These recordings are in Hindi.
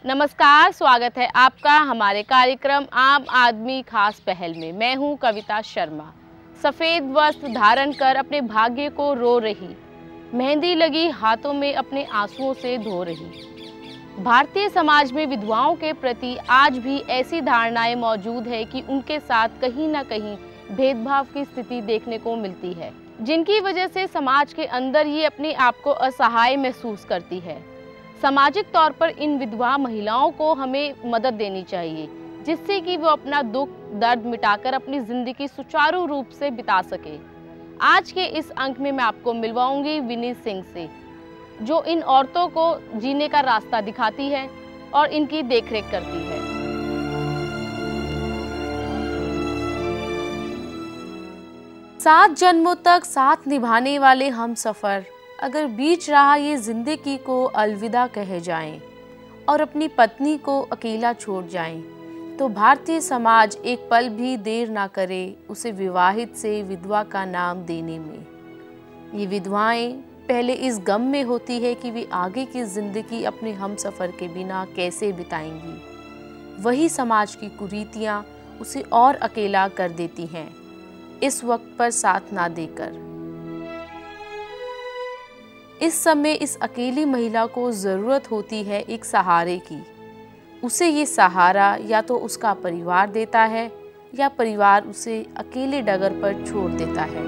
नमस्कार, स्वागत है आपका हमारे कार्यक्रम आम आदमी खास पहल में। मैं हूं कविता शर्मा। सफ़ेद वस्त्र धारण कर अपने भाग्य को रो रही, मेहंदी लगी हाथों में अपने आंसुओं से धो रही। भारतीय समाज में विधवाओं के प्रति आज भी ऐसी धारणाएं मौजूद है कि उनके साथ कहीं ना कहीं भेदभाव की स्थिति देखने को मिलती है, जिनकी वजह से समाज के अंदर ये अपने आप को असहाय महसूस करती है। सामाजिक तौर पर इन विधवा महिलाओं को हमें मदद देनी चाहिए, जिससे कि वो अपना दुख दर्द मिटाकर अपनी ज़िंदगी सुचारू रूप से बिता सके। आज के इस अंक में मैं आपको मिलवाऊंगी विनी सिंह से, जो इन औरतों को जीने का रास्ता दिखाती है और इनकी देखरेख करती है। 7 जन्मों तक साथ निभाने वाले हम सफ़र अगर बीच रहा ये ज़िंदगी को अलविदा कहे जाएं और अपनी पत्नी को अकेला छोड़ जाएं, तो भारतीय समाज एक पल भी देर ना करे उसे विवाहित से विधवा का नाम देने में। ये विधवाएं पहले इस गम में होती है कि वे आगे की ज़िंदगी अपने हमसफ़र के बिना कैसे बिताएंगी। वही समाज की कुरीतियाँ उसे और अकेला कर देती हैं, इस वक्त पर साथ ना देकर। इस समय इस अकेली महिला को ज़रूरत होती है एक सहारे की। उसे ये सहारा या तो उसका परिवार देता है या परिवार उसे अकेले डगर पर छोड़ देता है।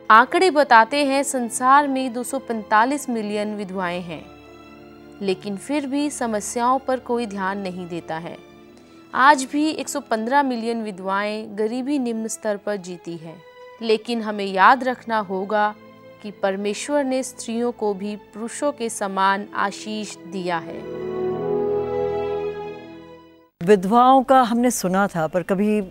आंकड़े बताते हैं संसार में 245 मिलियन विधवाएं हैं, लेकिन फिर भी समस्याओं पर कोई ध्यान नहीं देता है। आज भी 115 मिलियन विधवाएं गरीबी निम्न स्तर पर जीती है, लेकिन हमें याद रखना होगा कि परमेश्वर ने स्त्रियों को भी पुरुषों के समान आशीष दिया है। विधवाओं का हमने सुना था, पर कभी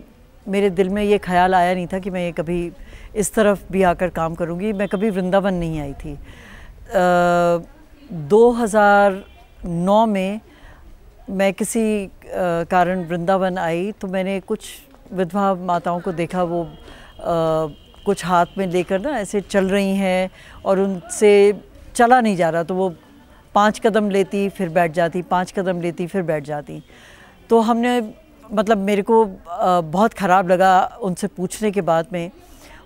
मेरे दिल में ये ख्याल आया नहीं था कि मैं ये कभी इस तरफ भी आकर काम करूँगी। मैं कभी वृंदावन नहीं आई थी। 2009 में मैं किसी कारण वृंदावन आई तो मैंने कुछ विधवा माताओं को देखा। वो कुछ हाथ में लेकर ना ऐसे चल रही हैं और उनसे चला नहीं जा रहा, तो वो 5 कदम लेती फिर बैठ जाती, 5 कदम लेती फिर बैठ जाती। तो हमने मेरे को बहुत ख़राब लगा उनसे पूछने के बाद में।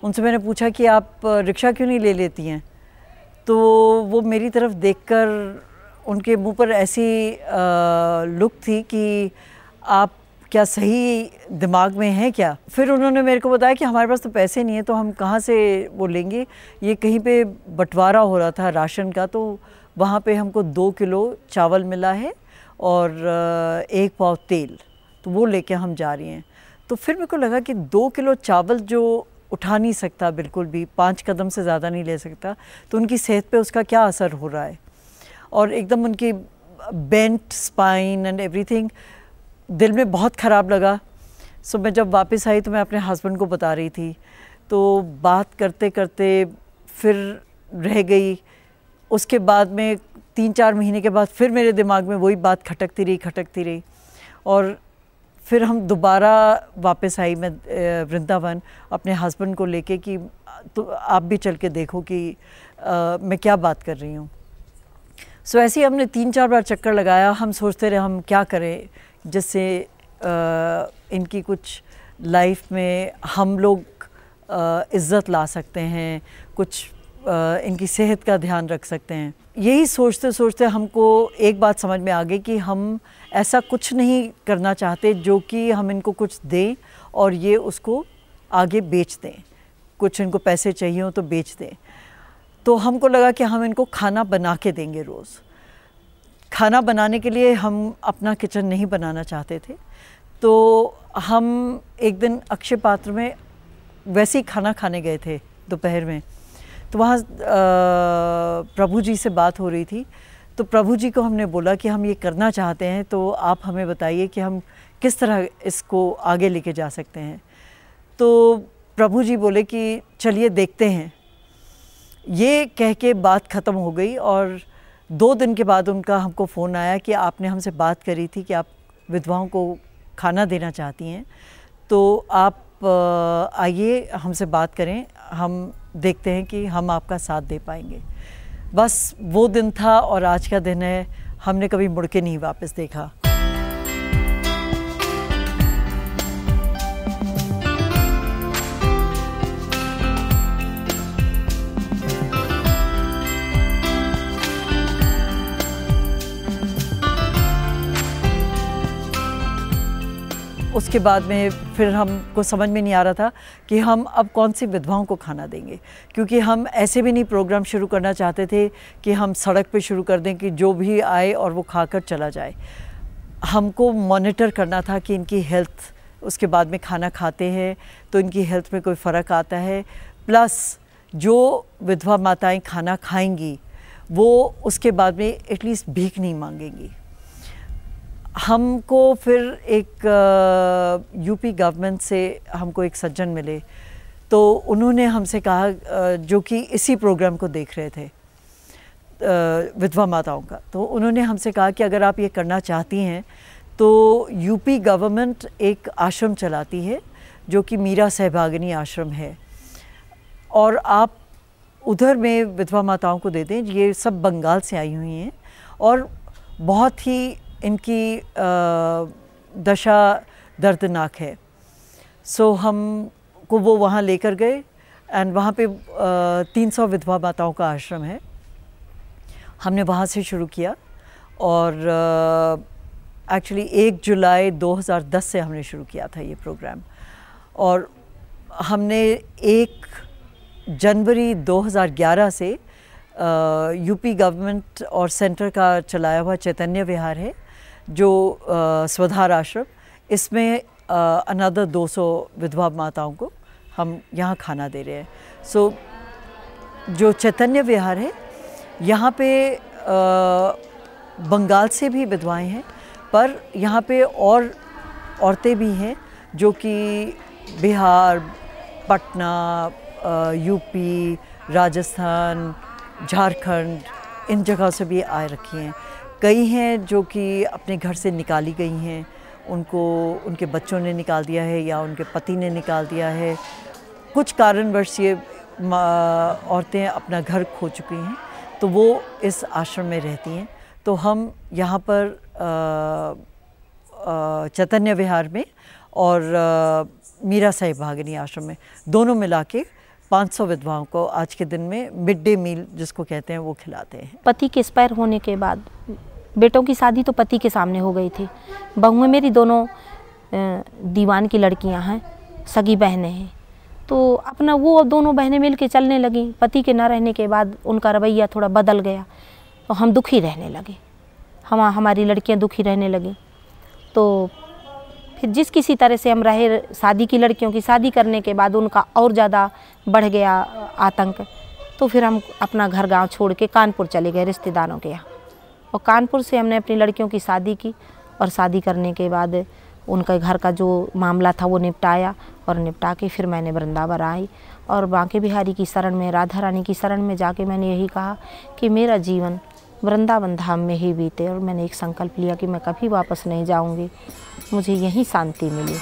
उनसे मैंने पूछा कि आप रिक्शा क्यों नहीं ले लेती हैं? तो वो मेरी तरफ देखकर उनके मुंह पर ऐसी लुक थी कि आप क्या सही दिमाग में हैं क्या? फिर उन्होंने मेरे को बताया कि हमारे पास तो पैसे नहीं है, तो हम कहाँ से वो लेंगे। ये कहीं पे बंटवारा हो रहा था राशन का, तो वहाँ पे हमको 2 किलो चावल मिला है और 1 पाव तेल, तो वो लेके हम जा रही हैं। तो फिर मेरे को लगा कि 2 किलो चावल जो उठा नहीं सकता बिल्कुल भी, 5 कदम से ज़्यादा नहीं ले सकता, तो उनकी सेहत पे उसका क्या असर हो रहा है। और एकदम उनकी बेंट स्पाइन एंड एवरीथिंग दिल में बहुत ख़राब लगा। सो मैं जब वापस आई तो मैं अपने हस्बैंड को बता रही थी, तो बात करते करते फिर रह गई। उसके बाद में 3-4 महीने के बाद फिर मेरे दिमाग में वही बात खटकती रही और फिर हम दोबारा वापस आई मैं वृंदावन अपने हस्बैंड को लेके कि तो आप भी चल के देखो कि मैं क्या बात कर रही हूँ। सो ऐसे ही हमने 3-4 बार चक्कर लगाया। हम सोचते रहे हम क्या करें जिससे इनकी कुछ लाइफ में हम लोग इज़्ज़त ला सकते हैं, कुछ इनकी सेहत का ध्यान रख सकते हैं। यही सोचते सोचते हमको एक बात समझ में आ गई कि हम ऐसा कुछ नहीं करना चाहते जो कि हम इनको कुछ दें और ये उसको आगे बेच दें। कुछ इनको पैसे चाहिए हो तो बेच दें। तो हमको लगा कि हम इनको खाना बना के देंगे रोज़। खाना बनाने के लिए हम अपना किचन नहीं बनाना चाहते थे, तो हम एक दिन अक्षय पात्र में वैसे ही खाना खाने गए थे दोपहर में। तो वहाँ प्रभु जी से बात हो रही थी, तो प्रभु जी को हमने बोला कि हम ये करना चाहते हैं, तो आप हमें बताइए कि हम किस तरह इसको आगे लेके जा सकते हैं। तो प्रभु जी बोले कि चलिए देखते हैं। ये कह के बात ख़त्म हो गई और 2 दिन के बाद उनका हमको फ़ोन आया कि आपने हमसे बात करी थी कि आप विधवाओं को खाना देना चाहती हैं, तो आप आइए हमसे बात करें, हम देखते हैं कि हम आपका साथ दे पाएंगे। बस वो दिन था और आज का दिन है, हमने कभी मुड़ के नहीं वापस देखा। उसके बाद में फिर हमको समझ में नहीं आ रहा था कि हम अब कौन सी विधवाओं को खाना देंगे, क्योंकि हम ऐसे भी नहीं प्रोग्राम शुरू करना चाहते थे कि हम सड़क पे शुरू कर दें कि जो भी आए और वो खाकर चला जाए। हमको मॉनिटर करना था कि इनकी हेल्थ, उसके बाद में खाना खाते हैं तो इनकी हेल्थ में कोई फ़र्क आता है, प्लस जो विधवा माताएं खाना खाएंगी वो उसके बाद में एटलीस्ट भीख नहीं मांगेंगी। हमको फिर एक यूपी गवर्नमेंट से हमको एक सज्जन मिले, तो उन्होंने हमसे कहा, जो कि इसी प्रोग्राम को देख रहे थे विधवा माताओं का, तो उन्होंने हमसे कहा कि अगर आप ये करना चाहती हैं तो यूपी गवर्नमेंट एक आश्रम चलाती है जो कि मीरा सहभागिनी आश्रम है, और आप उधर में विधवा माताओं को दे दें। ये सब बंगाल से आई हुई हैं और बहुत ही इनकी दशा दर्दनाक है। सो हमको वो वहाँ लेकर गए एंड वहाँ पे 300 विधवा माताओं का आश्रम है। हमने वहाँ से शुरू किया और एक्चुअली 1 जुलाई 2010 से हमने शुरू किया था ये प्रोग्राम, और हमने 1 जनवरी 2011 से यूपी गवर्नमेंट और सेंटर का चलाया हुआ चैतन्य विहार है जो स्वधार आश्रम, इसमें अनदर 200 विधवा माताओं को हम यहाँ खाना दे रहे हैं। सो जो चैतन्य विहार है यहाँ पे बंगाल से भी विधवाएं हैं, पर यहाँ पे और औरतें भी हैं जो कि बिहार, पटना, यूपी, राजस्थान, झारखंड, इन जगह से भी आ रखी हैं। कई हैं जो कि अपने घर से निकाली गई हैं, उनको उनके बच्चों ने निकाल दिया है या उनके पति ने निकाल दिया है। कुछ कारणवश ये औरतें अपना घर खो चुकी हैं, तो वो इस आश्रम में रहती हैं। तो हम यहाँ पर चैतन्य विहार में और मीरा सहभागिनी आश्रम में दोनों मिला के 500 विधवाओं को आज के दिन में मिड डे मील जिसको कहते हैं वो खिलाते हैं। पति के एक्सपायर होने के बाद बेटों की शादी तो पति के सामने हो गई थी। बहुएं मेरी दोनों दीवान की लड़कियां हैं, सगी बहनें हैं, तो अपना वो दोनों बहनें मिल के चलने लगी। पति के न रहने के बाद उनका रवैया थोड़ा बदल गया, तो हम दुखी रहने लगे, हमारी लड़कियां दुखी रहने लगी। तो फिर जिस किसी तरह से हम रहे, शादी की लड़कियों की शादी करने के बाद उनका और ज़्यादा बढ़ गया आतंक, तो फिर हम अपना घर गांव छोड़ के कानपुर चले गए रिश्तेदारों के यहाँ, और कानपुर से हमने अपनी लड़कियों की शादी की, और शादी करने के बाद उनके घर का जो मामला था वो निपटाया, और निपटा के फिर मैंने वृंदावन आई और बांके बिहारी की शरण में, राधा रानी की शरण में जाके मैंने यही कहा कि मेरा जीवन वृंदावन धाम में ही बीते, और मैंने एक संकल्प लिया कि मैं कभी वापस नहीं जाऊंगी, मुझे यहीं शांति मिली।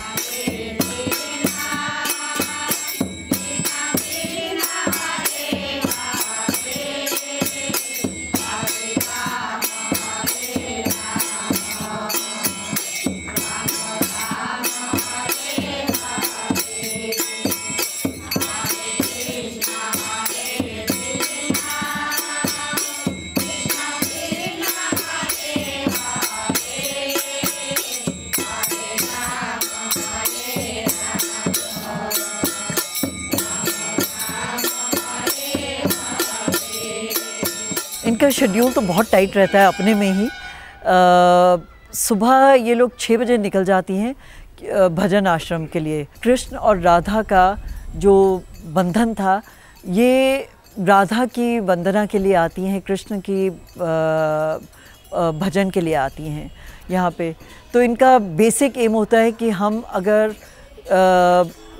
इनका शेड्यूल तो बहुत टाइट रहता है अपने में ही। सुबह ये लोग 6 बजे निकल जाती हैं भजन आश्रम के लिए। कृष्ण और राधा का जो बंधन था, ये राधा की वंदना के लिए आती हैं, कृष्ण की भजन के लिए आती हैं यहाँ पे। तो इनका बेसिक एम होता है कि हम अगर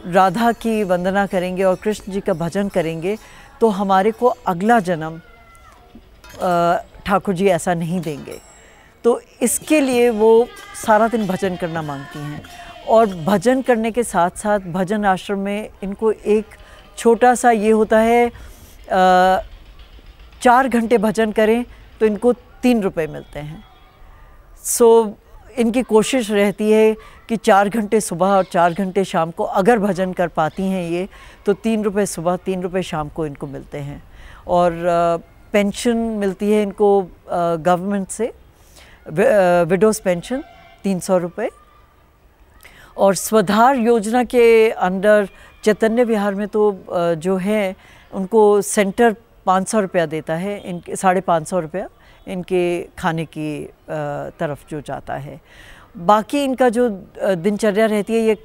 राधा की वंदना करेंगे और कृष्ण जी का भजन करेंगे तो हमारे को अगला जन्म ठाकुर जी ऐसा नहीं देंगे। तो इसके लिए वो सारा दिन भजन करना मांगती हैं, और भजन करने के साथ साथ भजन आश्रम में इनको एक छोटा सा ये होता है 4 घंटे भजन करें तो इनको 3 रुपए मिलते हैं। सो इनकी कोशिश रहती है कि 4 घंटे सुबह और 4 घंटे शाम को अगर भजन कर पाती हैं ये, तो 3 रुपए सुबह 3 रुपए शाम को इनको मिलते हैं। और पेंशन मिलती है इनको गवर्नमेंट से, विडोज़ पेंशन 300 रुपये। और स्वधार योजना के अंडर चैतन्य विहार में तो जो है उनको सेंटर 500 रुपया देता है, इनके 550 रुपया इनके खाने की तरफ जो जाता है। बाकी इनका जो दिनचर्या रहती है, ये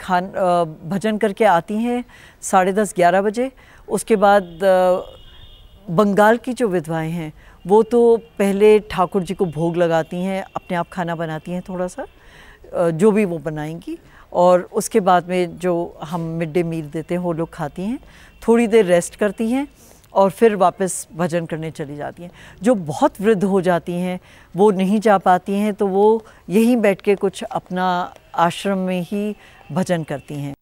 भजन करके आती हैं 10:30-11 बजे। उसके बाद बंगाल की जो विधवाएं हैं वो तो पहले ठाकुर जी को भोग लगाती हैं, अपने आप खाना बनाती हैं थोड़ा सा, जो भी वो बनाएंगी, और उसके बाद में जो हम मिड डे मील देते हैं वो लोग खाती हैं, थोड़ी देर रेस्ट करती हैं और फिर वापस भजन करने चली जाती हैं। जो बहुत वृद्ध हो जाती हैं वो नहीं जा पाती हैं, तो वो यहीं बैठ के कुछ अपना आश्रम में ही भजन करती हैं।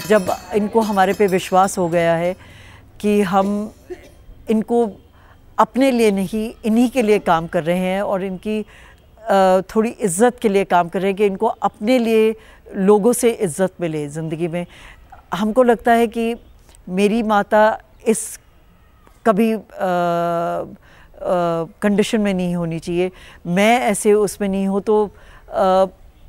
जब इनको हमारे पे विश्वास हो गया है कि हम इनको अपने लिए नहीं इन्हीं के लिए काम कर रहे हैं और इनकी थोड़ी इज़्ज़त के लिए काम कर रहे हैं कि इनको अपने लिए लोगों से इज़्ज़त मिले ज़िंदगी में। हमको लगता है कि मेरी माता इस कभी कंडीशन में नहीं होनी चाहिए, मैं ऐसे उसमें नहीं हूँ, तो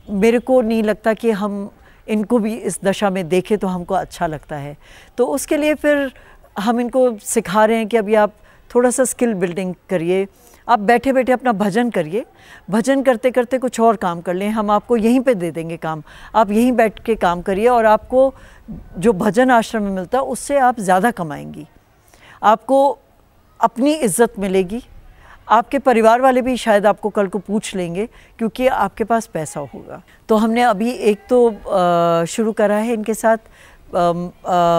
मेरे को नहीं लगता कि हम इनको भी इस दशा में देखें तो हमको अच्छा लगता है। तो उसके लिए फिर हम इनको सिखा रहे हैं कि अभी आप थोड़ा सा स्किल बिल्डिंग करिए, आप बैठे बैठे अपना भजन करिए, भजन करते करते कुछ और काम कर लें, हम आपको यहीं पे दे देंगे काम, आप यहीं बैठ के काम करिए और आपको जो भजन आश्रम में मिलता है उससे आप ज़्यादा कमाएंगी, आपको अपनी इज़्ज़त मिलेगी, आपके परिवार वाले भी शायद आपको कल को पूछ लेंगे क्योंकि आपके पास पैसा होगा। तो हमने अभी एक तो शुरू करा है इनके साथ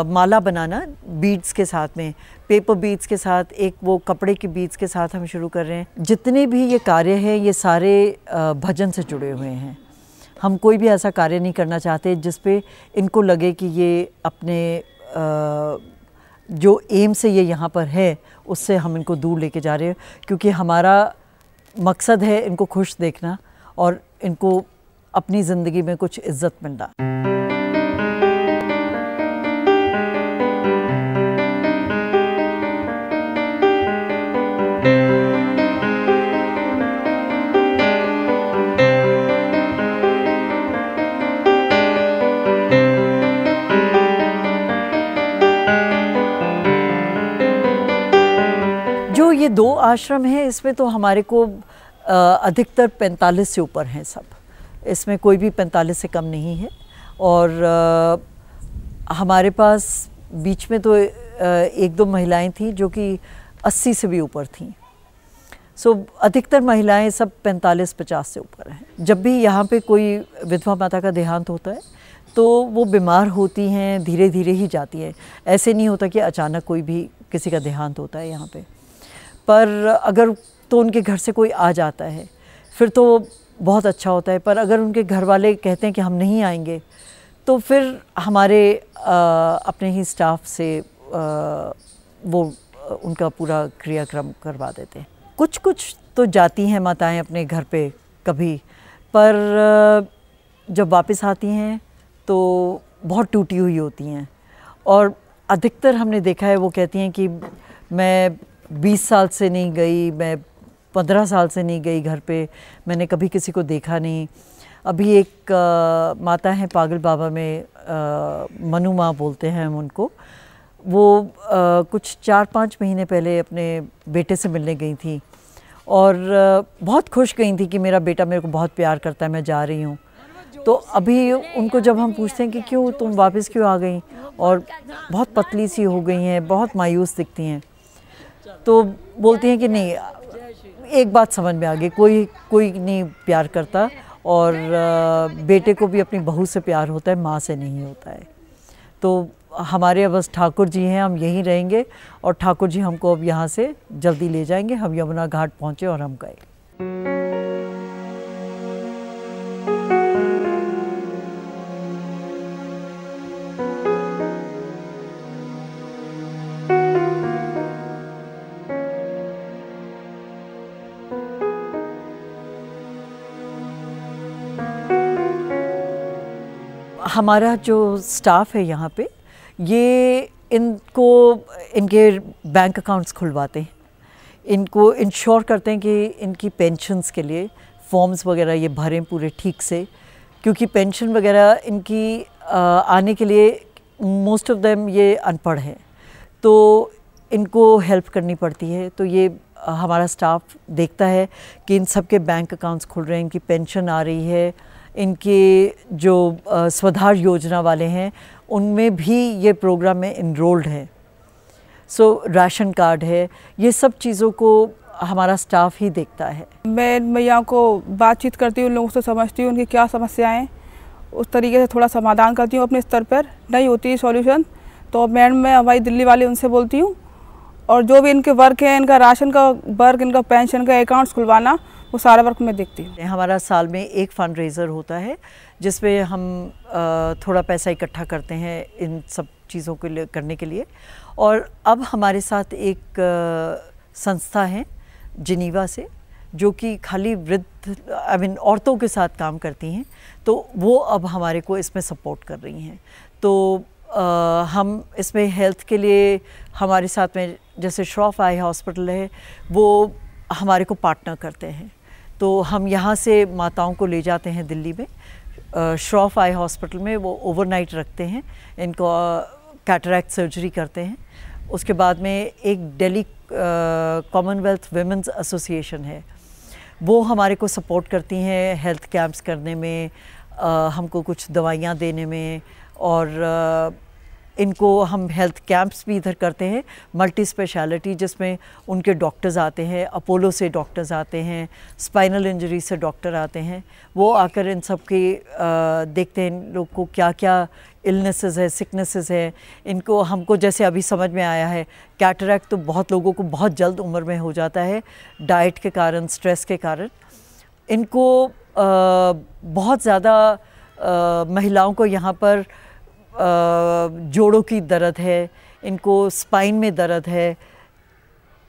माला बनाना बीड्स के साथ में, पेपर बीड्स के साथ, एक वो कपड़े की बीड्स के साथ हम शुरू कर रहे हैं। जितने भी ये कार्य हैं ये सारे भजन से जुड़े हुए हैं। हम कोई भी ऐसा कार्य नहीं करना चाहते जिस पे इनको लगे कि ये अपने जो एम से ये यहाँ पर है उससे हम इनको दूर लेके जा रहे हैं, क्योंकि हमारा मकसद है इनको खुश देखना और इनको अपनी ज़िंदगी में कुछ इज़्ज़त मिलना। जो ये 2 आश्रम हैं इसमें तो हमारे को अधिकतर 45 से ऊपर हैं सब, इसमें कोई भी 45 से कम नहीं है। और हमारे पास बीच में तो 1-2 महिलाएं थीं जो कि 80 से भी ऊपर थीं। सो अधिकतर महिलाएं सब 45-50 से ऊपर हैं। जब भी यहाँ पे कोई विधवा माता का देहांत होता है तो वो बीमार होती हैं, धीरे धीरे ही जाती हैं, ऐसे नहीं होता कि अचानक कोई भी किसी का देहांत होता है यहाँ पे। पर अगर तो उनके घर से कोई आ जाता है फिर तो बहुत अच्छा होता है, पर अगर उनके घर वाले कहते हैं कि हम नहीं आएंगे तो फिर हमारे अपने ही स्टाफ से वो उनका पूरा क्रियाक्रम करवा देते हैं। कुछ कुछ तो जाती हैं माताएं अपने घर पे कभी, पर जब वापस आती हैं तो बहुत टूटी हुई होती हैं। और अधिकतर हमने देखा है वो कहती हैं कि मैं 20 साल से नहीं गई, मैं 15 साल से नहीं गई घर पे, मैंने कभी किसी को देखा नहीं। अभी एक माता हैं पागल बाबा में, मनु माँ बोलते हैं हम उनको, वो कुछ 4-5 महीने पहले अपने बेटे से मिलने गई थी और बहुत खुश गई थी कि मेरा बेटा मेरे को बहुत प्यार करता है, मैं जा रही हूँ। तो अभी उनको जब हम पूछते हैं कि क्यों तुम वापस क्यों आ गई, और बहुत पतली सी हो गई हैं, बहुत मायूस दिखती हैं, तो बोलती हैं कि नहीं, एक बात समझ में आ गई, कोई नहीं प्यार करता, और बेटे को भी अपनी बहू से प्यार होता है, माँ से नहीं होता है। तो हमारे अब बस ठाकुर जी हैं, हम यहीं रहेंगे और ठाकुर जी हमको अब यहाँ से जल्दी ले जाएंगे। हम यमुना घाट पहुँचे और हम गए। हमारा जो स्टाफ है यहाँ पे, ये इनके बैंक अकाउंट्स खुलवाते हैं, इनको इंश्योर करते हैं कि इनकी पेंशन्स के लिए फॉर्म्स वगैरह ये भरें पूरे ठीक से, क्योंकि पेंशन वगैरह इनकी आने के लिए मोस्ट ऑफ देम ये अनपढ़ हैं, तो इनको हेल्प करनी पड़ती है। तो ये हमारा स्टाफ देखता है कि इन सब के बैंक अकाउंट्स खुल रहे हैं, इनकी पेंशन आ रही है, इनके जो स्वधार योजना वाले हैं उनमें भी ये प्रोग्राम में इनरोल्ड है। सो राशन कार्ड है, ये सब चीज़ों को हमारा स्टाफ ही देखता है। मैं मैया को बातचीत करती हूँ, उन लोगों से समझती हूँ उनकी क्या समस्याएं, उस तरीके से थोड़ा समाधान करती हूँ अपने स्तर पर। नहीं होती है सॉल्यूशन तो मैडम मैं हमारी दिल्ली वाली उनसे बोलती हूँ, और जो भी इनके वर्क है, इनका राशन का वर्क, इनका पेंशन का अकाउंट्स खुलवाना, वो सारा वर्क मैं देखती हूँ। हमारा साल में एक फंड रेज़र होता है जिसमें हम थोड़ा पैसा इकट्ठा करते हैं इन सब चीज़ों के लिए करने के लिए। और अब हमारे साथ एक संस्था है जिनीवा से, जो कि खाली वृद्ध औरतों के साथ काम करती हैं, तो वो अब हमारे को इसमें सपोर्ट कर रही हैं। तो हम इसमें हेल्थ के लिए हमारे साथ में जैसे श्रॉफ आई हॉस्पिटल है, वो हमारे को पार्टनर करते हैं। तो हम यहाँ से माताओं को ले जाते हैं दिल्ली में श्रॉफ आई हॉस्पिटल में, वो ओवरनाइट रखते हैं, इनको कैटरैक्ट सर्जरी करते हैं। उसके बाद में एक दिल्ली कॉमनवेल्थ विमेंस एसोसिएशन है, वो हमारे को सपोर्ट करती हैं हेल्थ कैंप्स करने में, हमको कुछ दवाइयाँ देने में, और इनको हम हेल्थ कैंप्स भी इधर करते हैं मल्टी स्पेशलिटी, जिसमें उनके डॉक्टर्स आते हैं, अपोलो से डॉक्टर्स आते हैं, स्पाइनल इंजरी से डॉक्टर आते हैं, वो आकर इन सब के देखते हैं इन लोग को क्या क्या इलनेसेस है, सिकनेसेस है। इनको हमको जैसे अभी समझ में आया है, कैटरैक्ट तो बहुत लोगों को बहुत जल्द उम्र में हो जाता है, डाइट के कारण, स्ट्रेस के कारण। इनको बहुत ज़्यादा महिलाओं को यहाँ पर जोड़ों की दर्द है, इनको स्पाइन में दर्द है।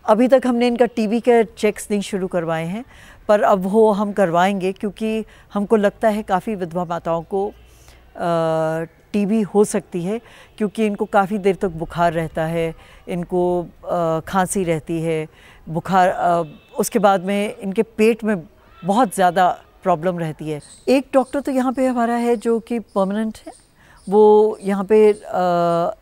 अभी तक हमने इनका टीबी के चेक्स नहीं शुरू करवाए हैं, पर अब वो हम करवाएंगे, क्योंकि हमको लगता है काफ़ी विधवा माताओं को टीबी हो सकती है, क्योंकि इनको काफ़ी देर तक बुखार रहता है, इनको खांसी रहती है, बुखार उसके बाद में इनके पेट में बहुत ज़्यादा प्रॉब्लम रहती है। एक डॉक्टर तो यहाँ पे हमारा है जो कि परमानेंट है, वो यहाँ पे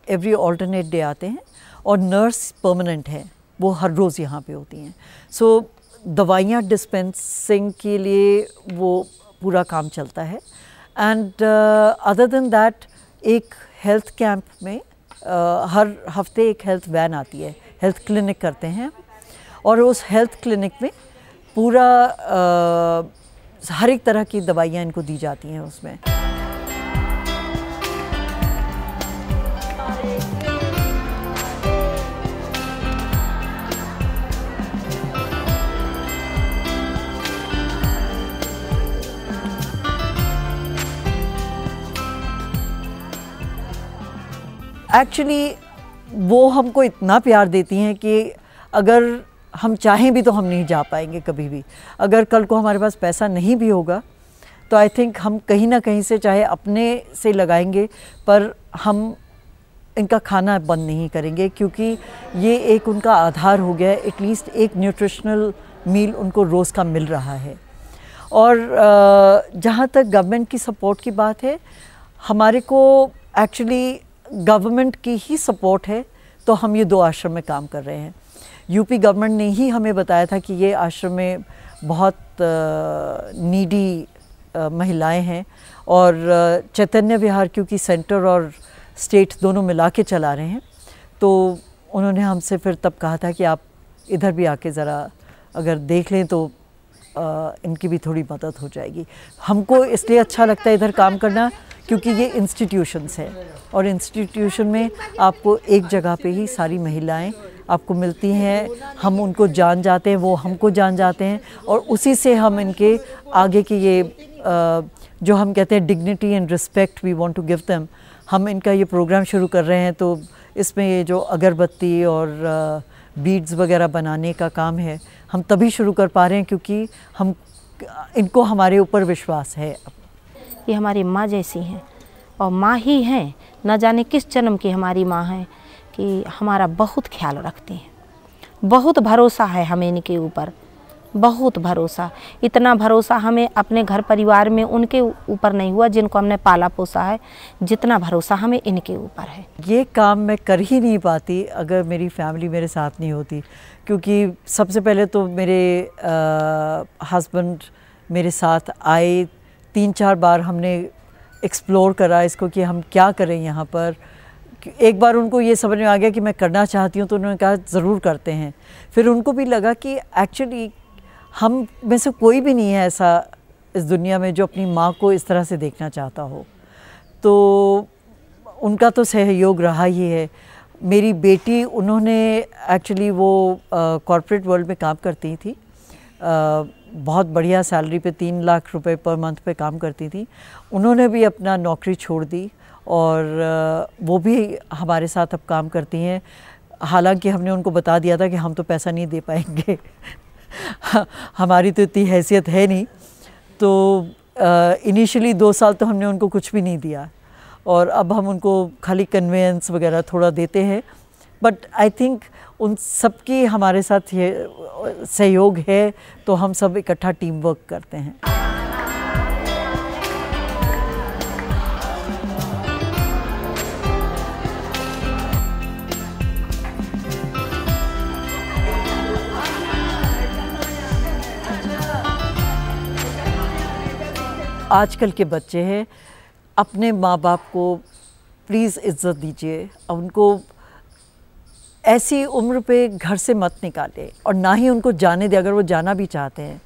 एवरी ऑल्टरनेट डे आते हैं, और नर्स परमानेंट है, वो हर रोज़ यहाँ पे होती हैं। सो दवाइयाँ डिस्पेंसिंग के लिए वो पूरा काम चलता है। एंड अदर देन दैट, एक हेल्थ कैंप में हर हफ्ते एक हेल्थ वैन आती है, हेल्थ क्लिनिक करते हैं, और उस हेल्थ क्लिनिक में पूरा हर एक तरह की दवाइयाँ इनको दी जाती हैं उसमें। एक्चुअली वो हमको इतना प्यार देती हैं कि अगर हम चाहें भी तो हम नहीं जा पाएंगे कभी भी। अगर कल को हमारे पास पैसा नहीं भी होगा तो आई थिंक हम कहीं ना कहीं से चाहे अपने से लगाएंगे, पर हम इनका खाना बंद नहीं करेंगे, क्योंकि ये एक उनका आधार हो गया है। एटलीस्ट एक न्यूट्रिशनल मील उनको रोज़ का मिल रहा है। और जहाँ तक गवर्नमेंट की सपोर्ट की बात है, हमारे को एक्चुअली गवर्नमेंट की ही सपोर्ट है, तो हम ये 2 आश्रम में काम कर रहे हैं। यूपी गवर्नमेंट ने ही हमें बताया था कि ये आश्रम में बहुत नीडी महिलाएं हैं, और चैतन्य विहार क्योंकि सेंटर और स्टेट दोनों मिला के चला रहे हैं, तो उन्होंने हमसे फिर तब कहा था कि आप इधर भी आके ज़रा अगर देख लें तो इनकी भी थोड़ी मदद हो जाएगी। हमको इसलिए अच्छा लगता है इधर काम करना क्योंकि ये इंस्टीट्यूशंस है और इंस्टीट्यूशन में आपको एक जगह पे ही सारी महिलाएं आपको मिलती हैं, हम उनको जान जाते हैं, वो हमको जान जाते हैं और उसी से हम इनके आगे की ये जो हम कहते हैं dignity and respect we want to give them, हम इनका ये प्रोग्राम शुरू कर रहे हैं। तो इसमें ये जो अगरबत्ती और बीड्स वगैरह बनाने का काम है हम तभी शुरू कर पा रहे हैं क्योंकि हम इनको हमारे ऊपर विश्वास है। ये हमारी माँ जैसी हैं और माँ ही हैं, न जाने किस जन्म की हमारी माँ हैं कि हमारा बहुत ख्याल रखती हैं। बहुत भरोसा है हमें इनके ऊपर, बहुत भरोसा। इतना भरोसा हमें अपने घर परिवार में उनके ऊपर नहीं हुआ जिनको हमने पाला पोसा है, जितना भरोसा हमें इनके ऊपर है। ये काम मैं कर ही नहीं पाती अगर मेरी फैमिली मेरे साथ नहीं होती, क्योंकि सबसे पहले तो मेरे हस्बैंड मेरे साथ आए, 3-4 बार हमने एक्सप्लोर करा इसको कि हम क्या करें यहाँ पर। एक बार उनको ये समझ में आ गया कि मैं करना चाहती हूँ तो उन्होंने कहा ज़रूर करते हैं। फिर उनको भी लगा कि एक्चुअली हम में से कोई भी नहीं है ऐसा इस दुनिया में जो अपनी माँ को इस तरह से देखना चाहता हो, तो उनका तो सहयोग रहा ही है। मेरी बेटी, उन्होंने एक्चुअली वो कॉर्पोरेट वर्ल्ड में काम करती थी, बहुत बढ़िया सैलरी पे 3 लाख रुपए पर मंथ पे काम करती थी। उन्होंने भी अपना नौकरी छोड़ दी और वो भी हमारे साथ अब काम करती हैं। हालांकि हमने उनको बता दिया था कि हम तो पैसा नहीं दे पाएंगे हमारी तो इतनी हैसियत है नहीं। तो इनिशियली 2 साल तो हमने उनको कुछ भी नहीं दिया और अब हम उनको खाली कन्वेंस वगैरह थोड़ा देते हैं। बट आई थिंक उन सब की हमारे साथ ये सहयोग है तो हम सब इकट्ठा टीम वर्क करते हैं। आजकल के बच्चे हैं, अपने माँ बाप को प्लीज़ इज़्ज़त दीजिए, उनको ऐसी उम्र पे घर से मत निकाले और ना ही उनको जाने दे अगर वो जाना भी चाहते हैं।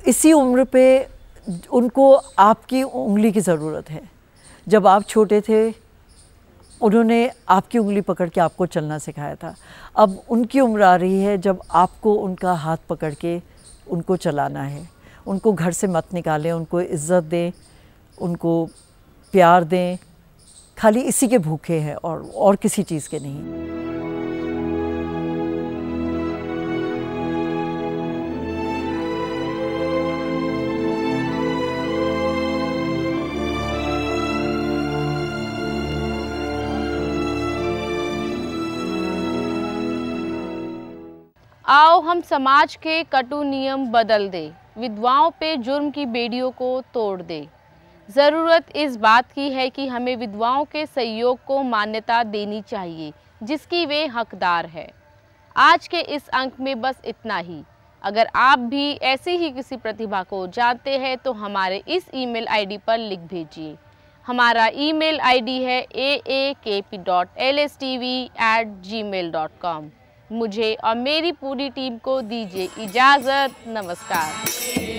इसी उम्र पे उनको आपकी उंगली की ज़रूरत है। जब आप छोटे थे उन्होंने आपकी उंगली पकड़ के आपको चलना सिखाया था, अब उनकी उम्र आ रही है जब आपको उनका हाथ पकड़ के उनको चलाना है। उनको घर से मत निकालें, उनको इज़्ज़त दें, उनको प्यार दें, खाली इसी के भूखे हैं और किसी चीज़ के नहीं। आओ हम समाज के कटु नियम बदल दें, विधवाओं पे जुर्म की बेड़ियों को तोड़ दें। ज़रूरत इस बात की है कि हमें विधवाओं के सहयोग को मान्यता देनी चाहिए जिसकी वे हकदार है। आज के इस अंक में बस इतना ही। अगर आप भी ऐसी ही किसी प्रतिभा को जानते हैं तो हमारे इस ईमेल आईडी पर लिख भेजिए। हमारा ईमेल आईडी है aakp.lstv@gmail.com। मुझे और मेरी पूरी टीम को दीजिए इजाज़त। नमस्कार।